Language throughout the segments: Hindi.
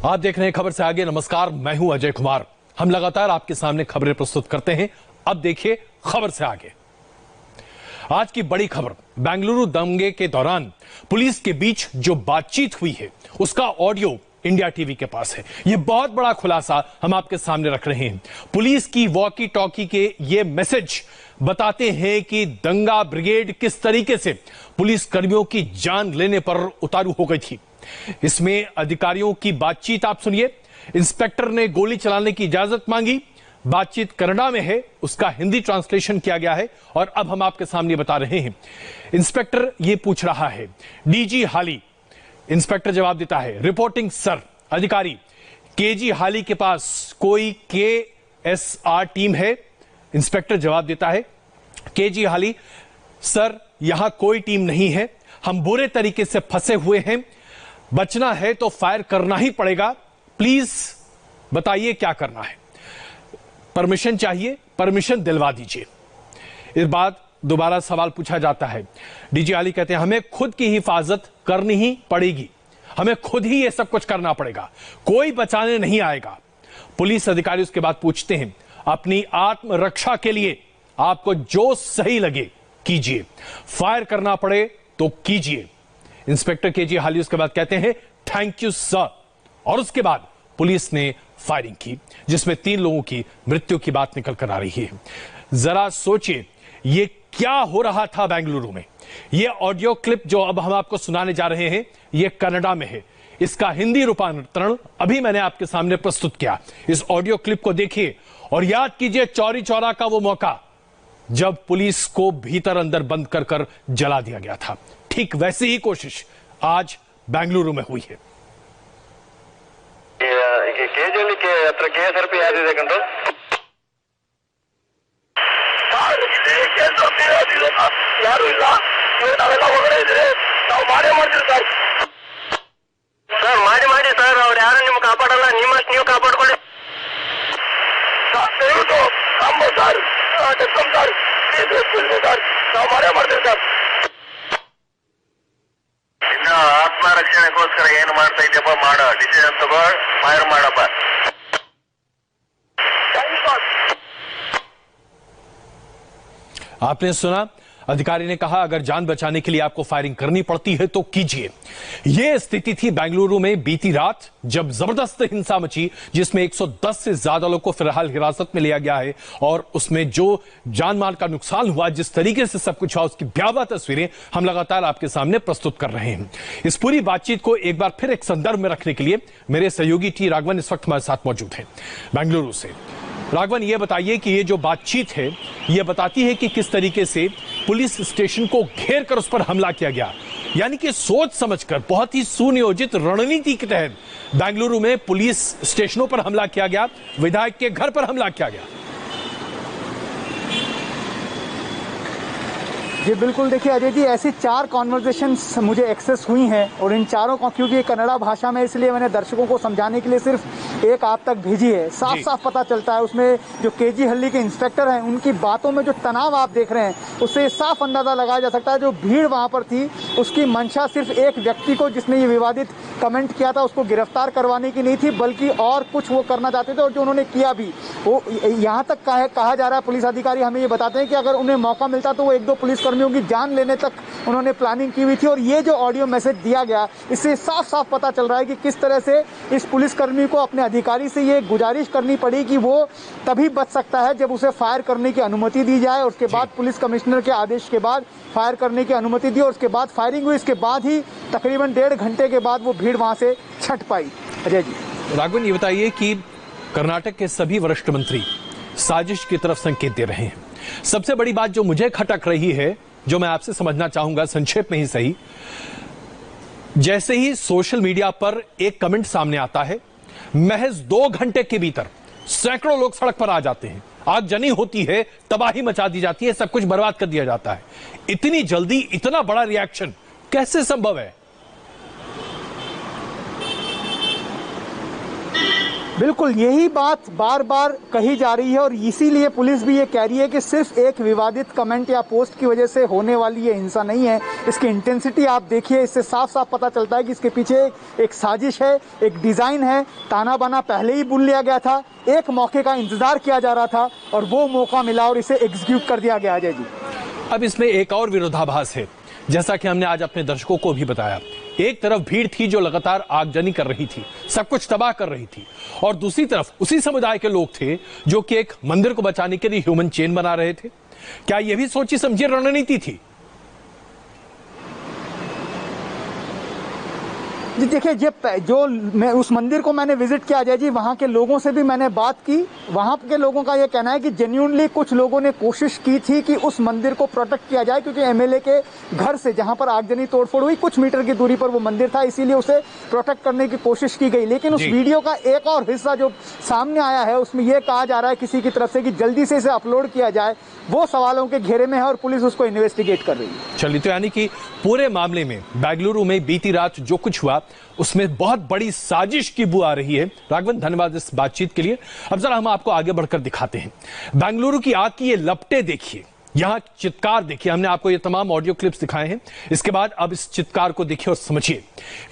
आप देख रहे हैं खबर से आगे। नमस्कार, मैं हूं अजय कुमार। हम लगातार आपके सामने खबरें प्रस्तुत करते हैं। अब देखिए खबर से आगे। आज की बड़ी खबर, बेंगलुरु दंगे के दौरान पुलिस के बीच जो बातचीत हुई है उसका ऑडियो इंडिया टीवी के पास है। यह बहुत बड़ा खुलासा हम आपके सामने रख रहे हैं। पुलिस की वॉकी टॉकी के ये मैसेज बताते हैं कि दंगा ब्रिगेड किस तरीके से पुलिस कर्मियों की जान लेने पर उतारू हो गई थी। इसमें अधिकारियों की बातचीत आप सुनिए। इंस्पेक्टर ने गोली चलाने की इजाजत मांगी। बातचीत कन्नड़ा में है, उसका हिंदी ट्रांसलेशन किया गया है और अब हम आपके सामने बता रहे हैं। इंस्पेक्टर ये पूछ रहा है, डीजी हाली। इंस्पेक्टर जवाब देता है, रिपोर्टिंग सर। अधिकारी, केजी हाली के पास कोई केएसआर टीम है? इंस्पेक्टर जवाब देता है, केजी हाली सर, यहां कोई टीम नहीं है। हम बुरे तरीके से फंसे हुए हैं। बचना है तो फायर करना ही पड़ेगा। प्लीज बताइए क्या करना है। परमिशन चाहिए, परमिशन दिलवा दीजिए। इस बात दोबारा सवाल पूछा जाता है। डीजी हाली कहते हैं, हमें खुद की हिफाजत करनी ही पड़ेगी। हमें खुद ही यह सब कुछ करना पड़ेगा, कोई बचाने नहीं आएगा। पुलिस अधिकारी उसके बाद पूछते हैं, अपनी आत्मरक्षा के लिए आपको जो सही लगे कीजिए, फायर करना पड़े तो कीजिए। इंस्पेक्टर केजी हाली उसके बाद कहते हैं, थैंक यू सर। और उसके बाद पुलिस ने फायरिंग की, जिसमें 3 लोगों की मृत्यु की बात निकल कर आ रही है। जरा सोचिए ये क्या हो रहा था बेंगलुरु में। यह ऑडियो क्लिप जो अब हम आपको सुनाने जा रहे हैं, यह कन्नड़ा में है। इसका हिंदी रूपांतरण अभी मैंने आपके सामने प्रस्तुत किया। इस ऑडियो क्लिप को देखिए और याद कीजिए चौरी चौरा का वो मौका जब पुलिस को भीतर अंदर बंद कर कर जला दिया गया था। ठीक वैसी ही कोशिश आज बेंगलुरु में हुई है। केजली के हत्र केएसआरपी यादिದೆ ಕಂಡು ಯಾರು ಇಲ್ಲ, ನಾವೆಲ್ಲ ಹೊರಗಡೆ ಇದ್ರೆ ನಾವು ಮಾಡೇ ಮಾಡ್ತೀವಿ ಸರ್. ಸರ್ ಮಾಡಿ ಸರ್, ಅವ್ರು ಯಾರು ನಿಮ್ಗೆ ಕಾಪಾಡಲ್ಲ, ನಿಮ್ಮಷ್ಟು ನೀವು ಕಾಪಾಡ್ಕೊಳ್ಳಿ ದಯವಿಟ್ಟು. ನಮ್ಮ ಸರ್ ಸರ್ ನಾವು ಮಾಡೇ ಮಾಡ್ತೀವಿ ಸರ್. ಇನ್ನು ಆತ್ಮರಕ್ಷಣೆಗೋಸ್ಕರ ಏನು ಮಾಡ್ತಾ ಇದೆಯಪ್ಪ, ಮಾಡೋ ಡಿಸಿಷನ್ ತಗೋ, ಫೈರ್ ಮಾಡಪ್ಪ. आपने सुना, अधिकारी ने कहा अगर जान बचाने के लिए आपको फायरिंग करनी पड़ती है तो कीजिए। यह स्थिति थी बेंगलुरु में बीती रात, जब जबरदस्त हिंसा मची, जिसमें 110 से ज्यादा लोगों को फिलहाल हिरासत में लिया गया है और उसमें जो जान माल का नुकसान हुआ, जिस तरीके से सब कुछ हुआ, उसकी भयावह तस्वीरें हम लगातार आपके सामने प्रस्तुत कर रहे हैं। इस पूरी बातचीत को एक बार फिर एक संदर्भ में रखने के लिए मेरे सहयोगी टी राघवन इस वक्त हमारे साथ मौजूद हैं बेंगलुरु से। राघवन, ये बताइए कि ये जो बातचीत है ये बताती है कि किस तरीके से पुलिस स्टेशन को घेर कर उस पर हमला किया गया, यानी कि सोच समझकर बहुत ही सुनियोजित रणनीति के तहत बेंगलुरु में पुलिस स्टेशनों पर हमला किया गया, विधायक के घर पर हमला किया गया। जी बिल्कुल, देखिए अजय जी, ऐसी 4 कॉन्वर्जेशंस मुझे एक्सेस हुई हैं और इन चारों को, क्योंकि कन्नड़ा भाषा में, इसलिए मैंने दर्शकों को समझाने के लिए सिर्फ एक आप तक भेजी है। साफ साफ पता चलता है उसमें जो केजी हल्ली के इंस्पेक्टर हैं उनकी बातों में जो तनाव आप देख रहे हैं, उससे साफ अंदाजा लगाया जा सकता है जो भीड़ वहां पर थी उसकी मंशा सिर्फ एक व्यक्ति को, जिसने ये विवादित कमेंट किया था, उसको गिरफ्तार करवाने की नहीं थी, बल्कि और कुछ वो करना चाहते थे और जो उन्होंने किया भी। वो यहाँ तक कहा जा रहा है, पुलिस अधिकारी हमें ये बताते हैं कि अगर उन्हें मौका मिलता तो वो 1-2 पुलिसकर्मियों की जान लेने तक उन्होंने प्लानिंग की हुई थी। और ये जो ऑडियो मैसेज दिया गया, इससे साफ साफ पता चल रहा है कि किस तरह से इस पुलिसकर्मी को अपने अधिकारी से ये गुजारिश करनी पड़ी कि वो तभी बच सकता है जब उसे फायर करने की अनुमति दी जाए। उसके बाद पुलिस कमिश्नर के आदेश के बाद फायर करने की अनुमति दी और उसके बाद फायरिंग हुई। इसके बाद ही तकरीबन 1.5 घंटे के बाद वो भीड़ वहां से छट पाई। अजय जी, राघवन, ये बताइए कि कर्नाटक के सभी वरिष्ठ मंत्री साजिश की तरफ संकेत दे रहे हैं। सबसे बड़ी बात जो मुझे खटक रही है, जो मैं आपसे समझना चाहूंगा संक्षेप में ही सही, जैसे ही सोशल मीडिया पर एक कमेंट सामने आता है, महज 2 घंटे के भीतर सैकड़ों लोग सड़क पर आ जाते हैं, आगजनी होती है, तबाही मचा दी जाती है, सब कुछ बर्बाद कर दिया जाता है। इतनी जल्दी इतना बड़ा रिएक्शन कैसे संभव है? बिल्कुल यही बात बार बार कही जा रही है और इसीलिए पुलिस भी ये कह रही है कि सिर्फ एक विवादित कमेंट या पोस्ट की वजह से होने वाली ये हिंसा नहीं है। इसकी इंटेंसिटी आप देखिए, इससे साफ साफ पता चलता है कि इसके पीछे एक साजिश है, एक डिज़ाइन है। ताना बाना पहले ही बुन लिया गया था, एक मौके का इंतजार किया जा रहा था और वो मौका मिला और इसे एग्जीक्यूट कर दिया गया। अजय जी, अब इसमें एक और विरोधाभास है, जैसा कि हमने आज अपने दर्शकों को भी बताया। एक तरफ भीड़ थी जो लगातार आगजनी कर रही थी, सब कुछ तबाह कर रही थी, और दूसरी तरफ उसी समुदाय के लोग थे जो कि एक मंदिर को बचाने के लिए ह्यूमन चेन बना रहे थे। क्या यह भी सोची समझी रणनीति थी? जी देखिए, जो मैं उस मंदिर को मैंने विजिट किया अजय जी, वहाँ के लोगों से भी मैंने बात की। वहाँ के लोगों का ये कहना है कि जेन्युइनली कुछ लोगों ने कोशिश की थी कि उस मंदिर को प्रोटेक्ट किया जाए, क्योंकि एमएलए के घर से जहाँ पर आगजनी तोड़फोड़ हुई कुछ मीटर की दूरी पर वो मंदिर था, इसीलिए उसे प्रोटेक्ट करने की कोशिश की गई। लेकिन उस वीडियो का एक और हिस्सा जो सामने आया है उसमें यह कहा जा रहा है किसी की तरफ से कि जल्दी से इसे अपलोड किया जाए, वो सवालों के घेरे में है और पुलिस उसको इन्वेस्टिगेट कर रही है। चलिए, तो यानी कि पूरे मामले में बेंगलुरु में बीती रात जो कुछ हुआ उसमें बहुत बड़ी साजिश की बू आ रही है। राघवन, धन्यवाद इस बातचीत के लिए। अब जरा हम आपको आगे बढ़कर दिखाते हैं बेंगलुरु की आग की ये लपटें देखिए, यहां चित्कार देखिए। हमने आपको ये तमाम ऑडियो क्लिप्स दिखाए हैं, इसके बाद अब इस चित्कार को देखिए और समझिए।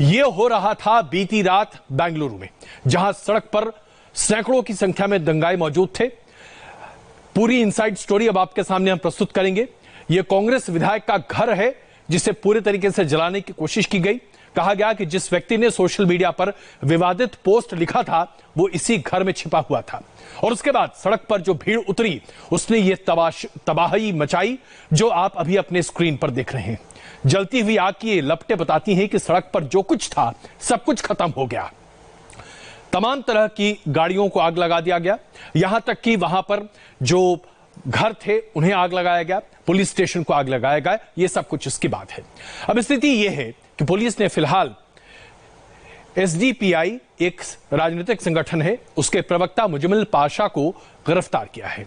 ये हो रहा था बीती रात बेंगलुरु में, जहां सड़क पर सैकड़ों की संख्या में दंगाई मौजूद थे। पूरी इनसाइड स्टोरी अब आपके सामने हम प्रस्तुत करेंगे। यह कांग्रेस विधायक का घर है जिसे पूरे तरीके से जलाने की कोशिश की गई। कहा गया कि जिस व्यक्ति ने सोशल मीडिया पर विवादित पोस्ट लिखा था वो इसी घर में छिपा हुआ था, और उसके बाद सड़क पर जो भीड़ उतरी उसने ये तबाही मचाई जो आप अभी अपने स्क्रीन पर देख रहे हैं। जलती हुई आग की ये लपटें बताती हैं कि सड़क पर जो कुछ था सब कुछ खत्म हो गया। तमाम तरह की गाड़ियों को आग लगा दिया गया, यहां तक कि वहां पर जो घर थे उन्हें आग लगाया गया, पुलिस स्टेशन को आग लगाया गया। यह सब कुछ इसकी बात है। अब स्थिति यह है कि पुलिस ने फिलहाल एसडीपीआई एक राजनीतिक संगठन है, उसके प्रवक्ता मुजम्मिल पाशा को गिरफ्तार किया है।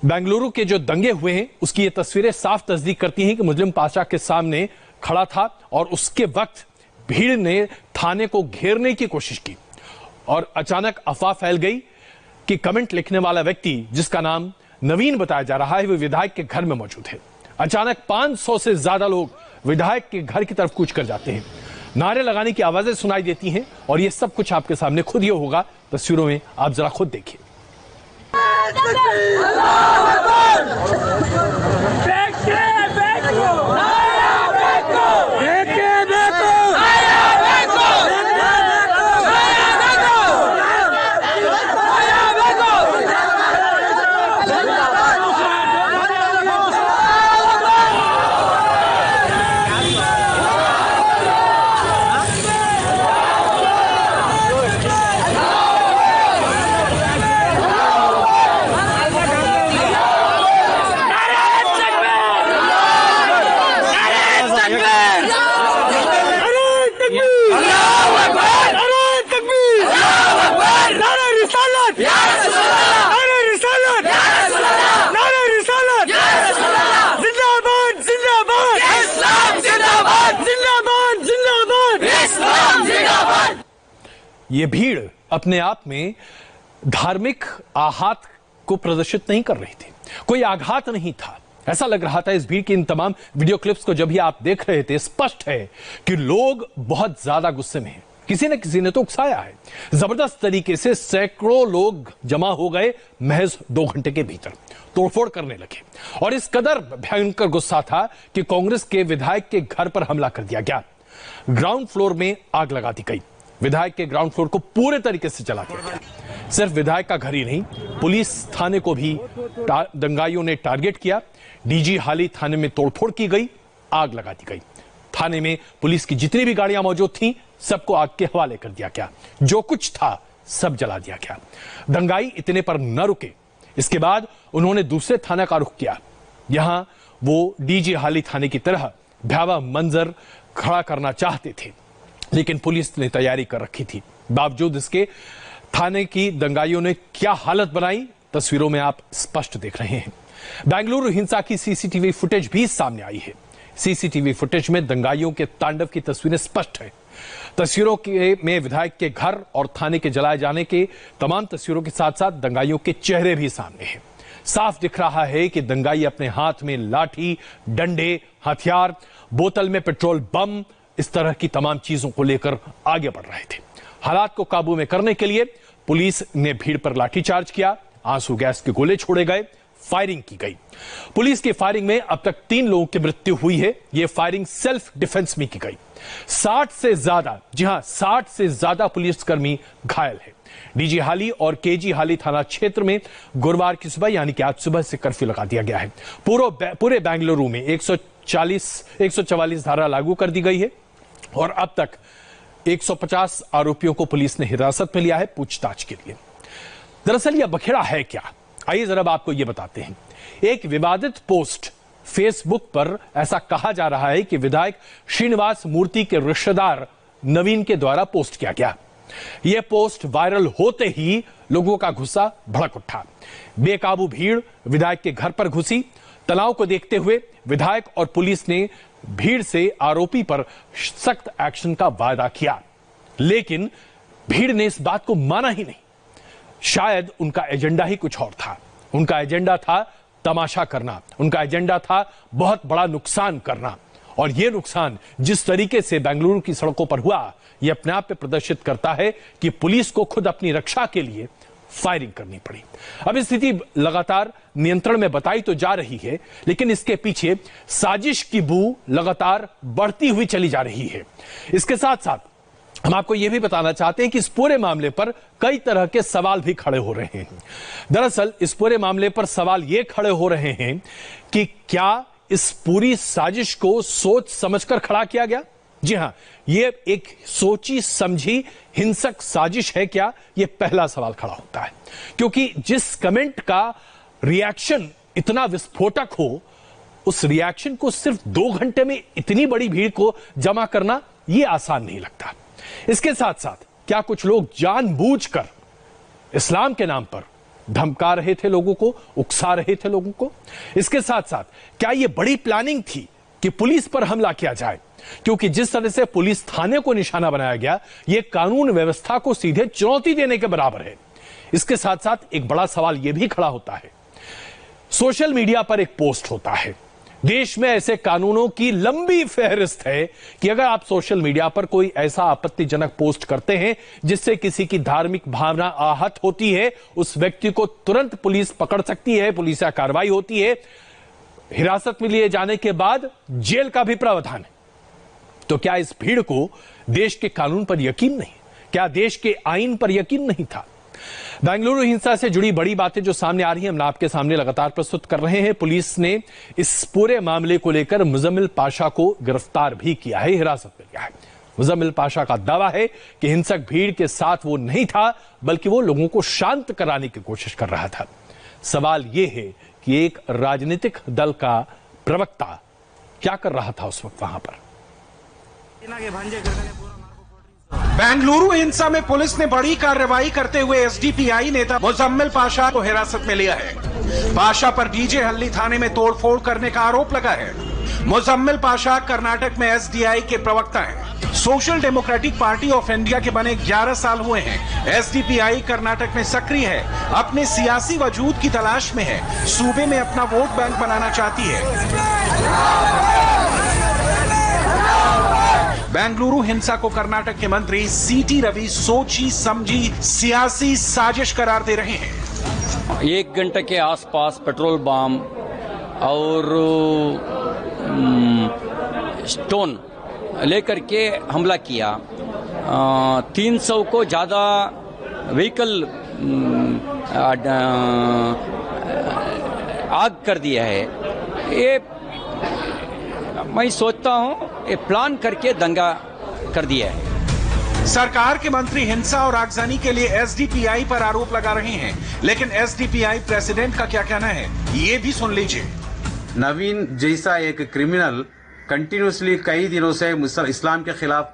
बेंगलुरु के जो दंगे हुए हैं उसकी ये तस्वीरें साफ तस्दीक करती हैं कि मुजम्मिल पाशा के सामने खड़ा था और उसके वक्त भीड़ ने थाने को घेरने की कोशिश की और अचानक अफवाह फैल गई कि कमेंट लिखने वाला व्यक्ति, जिसका नाम नवीन बताया जा रहा है, वो विधायक के घर में मौजूद है। अचानक 500 से ज्यादा लोग विधायक के घर की तरफ कूच कर जाते हैं, नारे लगाने की आवाजें सुनाई देती हैं और ये सब कुछ आपके सामने खुद ही होगा तस्वीरों में, आप जरा खुद देखिए। ये भीड़ अपने आप में धार्मिक आहत को प्रदर्शित नहीं कर रही थी, कोई आघात नहीं था। ऐसा लग रहा था इस भीड़ की इन तमाम वीडियो क्लिप्स को जब भी आप देख रहे थे, स्पष्ट है कि लोग बहुत ज्यादा गुस्से में हैं। किसी न किसी ने तो उकसाया है। जबरदस्त तरीके से सैकड़ों लोग जमा हो गए, महज 2 घंटे के भीतर तोड़फोड़ करने लगे और इस कदर भयंकर गुस्सा था कि कांग्रेस के विधायक के घर पर हमला कर दिया गया। ग्राउंड फ्लोर में आग लगा दी गई, विधायक के ग्राउंड फ्लोर को पूरे तरीके से जला दिया गया। सिर्फ विधायक का घर ही नहीं, पुलिस थाने को भी दंगाइयों ने टारगेट किया। डीजी हाली थाने में तोड़फोड़ की गई, आग लगा दी गई। थाने में पुलिस की जितनी भी गाड़ियां मौजूद थीं सबको आग के हवाले कर दिया गया, जो कुछ था सब जला दिया गया। दंगाई इतने पर न रुके, इसके बाद उन्होंने दूसरे थाना का रुख किया। यहां वो डीजी हाली थाने की तरह भयावह मंजर खड़ा करना चाहते थे, लेकिन पुलिस ने तैयारी कर रखी थी। बावजूद इसके थाने की दंगाइयों ने क्या हालत बनाई, तस्वीरों में आप स्पष्ट देख रहे हैं। बेंगलुरु हिंसा की सीसीटीवी फुटेज भी सामने आई है। सीसीटीवी फुटेज में दंगाइयों के तांडव की तस्वीरें स्पष्ट है। तस्वीरों में विधायक के घर और थाने के जलाए जाने के तमाम तस्वीरों के साथ साथ दंगाइयों के चेहरे भी सामने हैं। साफ दिख रहा है कि दंगाई अपने हाथ में लाठी, डंडे, हथियार, बोतल में पेट्रोल बम, इस तरह की तमाम चीजों को लेकर आगे बढ़ रहे थे। हालात को काबू में करने के लिए पुलिस ने भीड़ पर लाठीचार्ज किया, आंसू गैस के गोले छोड़े गए, फायरिंग की गई। पुलिस की फायरिंग में अब तक 3 लोगों की मृत्यु हुई है। यह फायरिंग सेल्फ डिफेंस में की गई। 60 से ज्यादा, जी हां, 60 से ज्यादा पुलिसकर्मी घायल है। डीजी हाली और केजी हाली थाना क्षेत्र में गुरुवार की सुबह यानी कि आज सुबह से कर्फ्यू लगा दिया गया है। पूरे बेंगलुरु में 144 धारा लागू कर दी गई है और अब तक 150 आरोपियों को पुलिस ने हिरासत में लिया है पूछताछ के लिए। दरअसल यह बखेड़ा है क्या, आइए जरा आपको यह बताते हैं। एक विवादित पोस्ट फेसबुक पर ऐसा कहा जा रहा है कि विधायक श्रीनिवास मूर्ति के रिश्तेदार नवीन के द्वारा पोस्ट किया गया। यह पोस्ट वायरल होते ही लोगों का गुस्सा भड़क उठा। बेकाबू भीड़ विधायक के घर पर घुसी। तनाव को देखते हुए विधायक और पुलिस ने भीड़ से आरोपी पर सख्त एक्शन का वादा किया, लेकिन भीड़ ने इस बात को माना ही नहीं। शायद उनका एजेंडा ही कुछ और था। उनका एजेंडा था तमाशा करना, उनका एजेंडा था बहुत बड़ा नुकसान करना। और यह नुकसान जिस तरीके से बेंगलुरु की सड़कों पर हुआ, यह अपने आप में प्रदर्शित करता है कि पुलिस को खुद अपनी रक्षा के लिए फायरिंग करनी पड़ी। अब स्थिति लगातार नियंत्रण में बताई तो जा रही है, लेकिन इसके पीछे साजिश की बू लगातार बढ़ती हुई चली जा रही है। इसके साथ साथ हम आपको यह भी बताना चाहते हैं कि इस पूरे मामले पर कई तरह के सवाल भी खड़े हो रहे हैं। दरअसल इस पूरे मामले पर सवाल यह खड़े हो रहे हैं कि क्या इस पूरी साजिश को सोच समझकर खड़ा किया गया? जी हां, यह एक सोची समझी हिंसक साजिश है क्या? यह पहला सवाल खड़ा होता है, क्योंकि जिस कमेंट का रिएक्शन इतना विस्फोटक हो, उस रिएक्शन को सिर्फ 2 घंटे में इतनी बड़ी भीड़ को जमा करना यह आसान नहीं लगता। इसके साथ साथ क्या कुछ लोग जानबूझकर इस्लाम के नाम पर धमका रहे थे लोगों को, उकसा रहे थे लोगों को? इसके साथ साथ क्या यह बड़ी प्लानिंग थी कि पुलिस पर हमला किया जाए? क्योंकि जिस तरह से पुलिस थाने को निशाना बनाया गया, यह कानून व्यवस्था को सीधे चुनौती देने के बराबर है। इसके साथ साथ एक बड़ा सवाल यह भी खड़ा होता है, सोशल मीडिया पर एक पोस्ट होता है। देश में ऐसे कानूनों की लंबी फहरिस्त है कि अगर आप सोशल मीडिया पर कोई ऐसा आपत्तिजनक पोस्ट करते हैं जिससे किसी की धार्मिक भावना आहत होती है, उस व्यक्ति को तुरंत पुलिस पकड़ सकती है, पुलिस कार्रवाई होती है, हिरासत में लिए जाने के बाद जेल का भी प्रावधान है। तो क्या इस भीड़ को देश के कानून पर यकीन नहीं? क्या देश के आईन पर यकीन नहीं था? बेंगलुरु हिंसा से जुड़ी बड़ी बातें जो सामने आ रही हैं, हम आपके सामने लगातार प्रस्तुत कर रहे हैं। पुलिस ने इस पूरे मामले को लेकर मुजम्मिल पाशा को गिरफ्तार भी किया है, हिरासत में लिया है। मुजम्मिल पाशा का दावा है कि हिंसक भीड़ के साथ वो नहीं था, बल्कि वो लोगों को शांत कराने की कोशिश कर रहा था। सवाल यह है कि एक राजनीतिक दल का प्रवक्ता क्या कर रहा था उस वक्त वहां पर? बेंगलुरु हिंसा में पुलिस ने बड़ी कार्रवाई करते हुए एसडीपीआई नेता मुजम्मिल पाशा को हिरासत में लिया है। पाशा पर डीजे हल्ली थाने में तोड़फोड़ करने का आरोप लगा है। मुजम्मिल पाशा कर्नाटक में एसडीआई के प्रवक्ता हैं। Social democratic party of India के बने 11 साल हुए हैं। एसडीपीआई कर्नाटक में सक्रिय है, अपने सियासी वजूद की तलाश में है, सूबे में अपना वोट बैंक बनाना चाहती है। बेंगलुरु हिंसा को कर्नाटक के मंत्री सीटी रवि सोची समझी सियासी साजिश करार दे रहे हैं। 1 घंटे के आसपास पेट्रोल बम और स्टोन लेकर के हमला किया। 300 को ज्यादा व्हीकल आग कर दिया है। ये मैं सोचता हूं ये प्लान करके दंगा कर दिया है। सरकार के मंत्री हिंसा और आगजनी के लिए एसडीपीआई पर आरोप लगा रहे हैं, लेकिन एसडीपीआई प्रेसिडेंट का क्या कहना है, ये भी सुन लीजिए। नवीन जैसा एक क्रिमिनल कंटिन्यूसली कई दिनों से इस्लाम के खिलाफ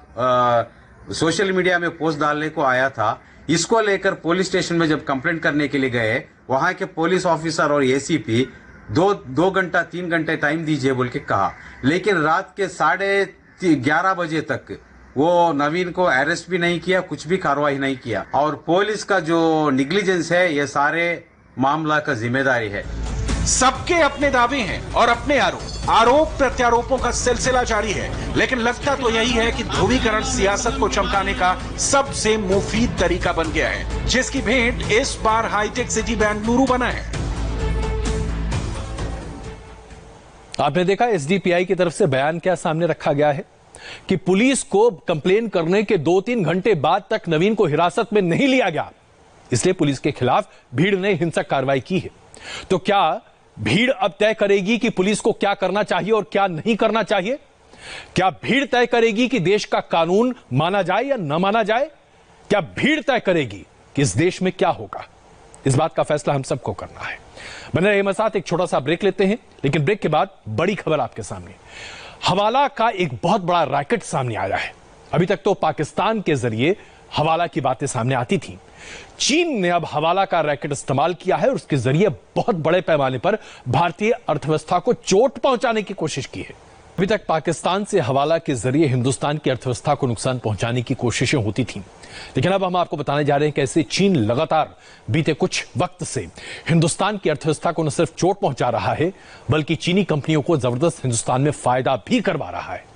सोशल मीडिया में पोस्ट डालने को आया था। इसको लेकर पुलिस स्टेशन में जब कंप्लेंट करने के लिए गए, वहां के पुलिस ऑफिसर और एसीपी 2 घंटा 3 घंटे टाइम दीजिए बोल के कहा, लेकिन रात के 11:30 बजे तक वो नवीन को अरेस्ट भी नहीं किया, कुछ भी कार्रवाई नहीं किया। और पुलिस का जो निग्लिजेंस है, ये सारे मामला का जिम्मेदारी है। सबके अपने दावे हैं और अपने आरोप प्रत्यारोपों का सिलसिला जारी है, लेकिन लगता तो यही है कि ध्रुवीकरण सियासत को चमकाने का सबसे मुफीद तरीका बन गया है, जिसकी भेंट इस बार हाईटेक सिटी बेंगलुरु बना है। आपने देखा एसडीपीआई की तरफ से बयान क्या सामने रखा गया है कि पुलिस को कंप्लेन करने के 2-3 घंटे बाद तक नवीन को हिरासत में नहीं लिया गया, इसलिए पुलिस के खिलाफ भीड़ ने हिंसक कार्रवाई की है। तो क्या भीड़ अब तय करेगी कि पुलिस को क्या करना चाहिए और क्या नहीं करना चाहिए? क्या भीड़ तय करेगी कि देश का कानून माना जाए या न माना जाए? क्या भीड़ तय करेगी कि इस देश में क्या होगा? इस बात का फैसला हम सबको करना है। बने रहिए मेरे साथ, एक छोटा सा ब्रेक लेते हैं, लेकिन ब्रेक के बाद बड़ी खबर आपके सामने। हवाला का एक बहुत बड़ा रैकेट सामने आया है। अभी तक तो पाकिस्तान के जरिए हवाला की बातें सामने आती थी। चीन ने अब हवाला का रैकेट इस्तेमाल किया है और उसके जरिए बहुत बड़े पैमाने पर भारतीय अर्थव्यवस्था को चोट पहुंचाने की कोशिश की है। अभी तक पाकिस्तान से हवाला के जरिए हिंदुस्तान की अर्थव्यवस्था को नुकसान पहुंचाने की कोशिशें होती थीं, लेकिन अब हम आपको बताने जा रहे हैं कैसे चीन लगातार बीते कुछ वक्त से हिंदुस्तान की अर्थव्यवस्था को न सिर्फ चोट पहुंचा रहा है, बल्कि चीनी कंपनियों को जबरदस्त हिंदुस्तान में फायदा भी करवा रहा है।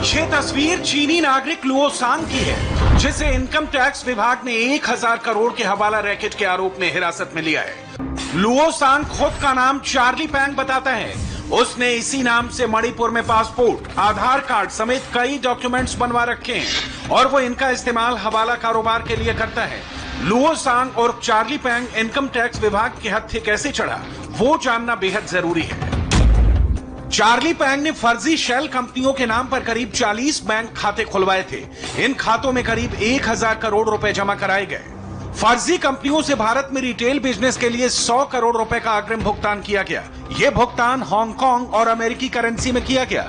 ये तस्वीर चीनी नागरिक लुओ सांग की है, जिसे इनकम टैक्स विभाग ने 1000 करोड़ के हवाला रैकेट के आरोप में हिरासत में लिया है। लुओ सांग खुद का नाम चार्ली पैंग बताता है। उसने इसी नाम से मणिपुर में पासपोर्ट, आधार कार्ड समेत कई डॉक्यूमेंट्स बनवा रखे हैं और वो इनका इस्तेमाल हवाला कारोबार के लिए करता है। लुओ सांग और चार्ली पैंग इनकम टैक्स विभाग के हत्थे कैसे चढ़ा, वो जानना बेहद जरूरी है। चार्ली पैंग ने फर्जी शेल कंपनियों के नाम पर करीब 40 बैंक खाते खुलवाए थे। इन खातों में करीब 1000 करोड़ रुपए जमा कराए गए। फर्जी कंपनियों से भारत में रिटेल बिजनेस के लिए 100 करोड़ रुपए का अग्रिम भुगतान किया गया। यह भुगतान हांगकांग और अमेरिकी करेंसी में किया गया।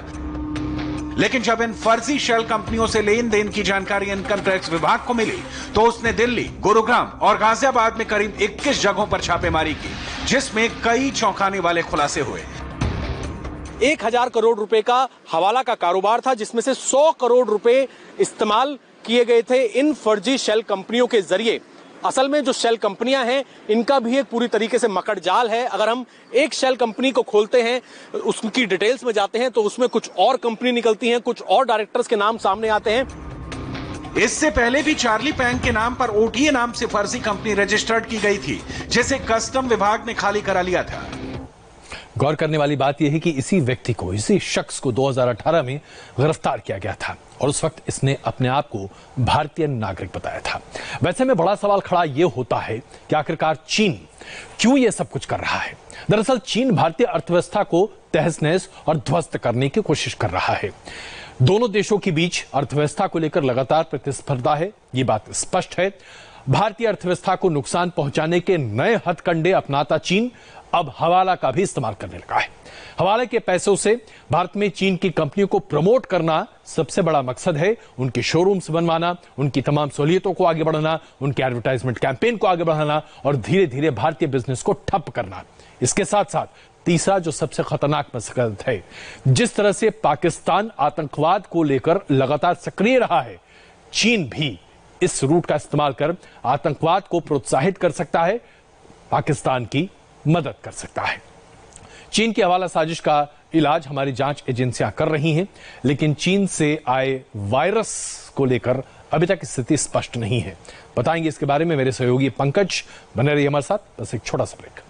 लेकिन जब इन फर्जी शेल कंपनियों से लेन देन की जानकारी इनकम टैक्स विभाग को मिली, तो उसने दिल्ली, गुरुग्राम और गाजियाबाद में करीब 21 जगहों पर छापेमारी की, जिसमें कई चौंकाने वाले खुलासे हुए। 1000 करोड़ रुपए का हवाला का कारोबार था, जिसमें से 100 करोड़ रुपए इस्तेमाल किए गए थे इन फर्जी शेल कंपनियों के जरिए। असल में जो शेल कंपनियां हैं, इनका भी एक पूरी तरीके से मकड़ जाल है। अगर हम एक शेल कंपनी को खोलते हैं, उसकी डिटेल्स में जाते हैं, तो उसमें कुछ और कंपनी निकलती हैं, कुछ और डायरेक्टर्स के नाम सामने आते हैं। इससे पहले भी चार्ली पैंग के नाम पर ओटीए नाम से फर्जी कंपनी रजिस्टर्ड की गई थी, जिसे कस्टम विभाग ने खाली करा लिया था। गौर करने वाली बात यह है कि इसी व्यक्ति को, इसी शख्स को 2018 में गिरफ्तार किया गया था और उस वक्त इसने अपने आप को भारतीय नागरिक बताया था। वैसे में बड़ा सवाल खड़ा यह होता है कि आखिरकार चीन क्यों यह सब कुछ कर रहा है। दरअसल चीन भारतीय अर्थव्यवस्था को तहस नहस और ध्वस्त करने की कोशिश कर रहा है। दोनों देशों के बीच अर्थव्यवस्था को लेकर लगातार प्रतिस्पर्धा है, ये बात स्पष्ट है। भारतीय अर्थव्यवस्था को नुकसान पहुंचाने के नए हथकंडे अपनाता चीन अब हवाला का भी इस्तेमाल करने लगा है। हवाले के पैसों से भारत में चीन की कंपनियों को प्रमोट करना सबसे बड़ा मकसद है। उनके शोरूम्स बनवाना, उनकी तमाम सहूलियतों को आगे बढ़ाना, उनके एडवर्टाइजमेंट कैंपेन को आगे बढ़ाना और धीरे धीरे भारतीय बिजनेस को ठप करना। इसके साथ साथ तीसरा जो सबसे खतरनाक मकसद है, जिस तरह से पाकिस्तान आतंकवाद को लेकर लगातार सक्रिय रहा है, चीन भी इस रूट का इस्तेमाल कर आतंकवाद को प्रोत्साहित कर सकता है, पाकिस्तान की मदद कर सकता है। चीन की हवाला साजिश का इलाज हमारी जांच एजेंसियां कर रही हैं, लेकिन चीन से आए वायरस को लेकर अभी तक स्थिति स्पष्ट नहीं है। बताएंगे इसके बारे में मेरे सहयोगी पंकज। बने रहिए हमारे साथ, बस एक छोटा सा ब्रेक।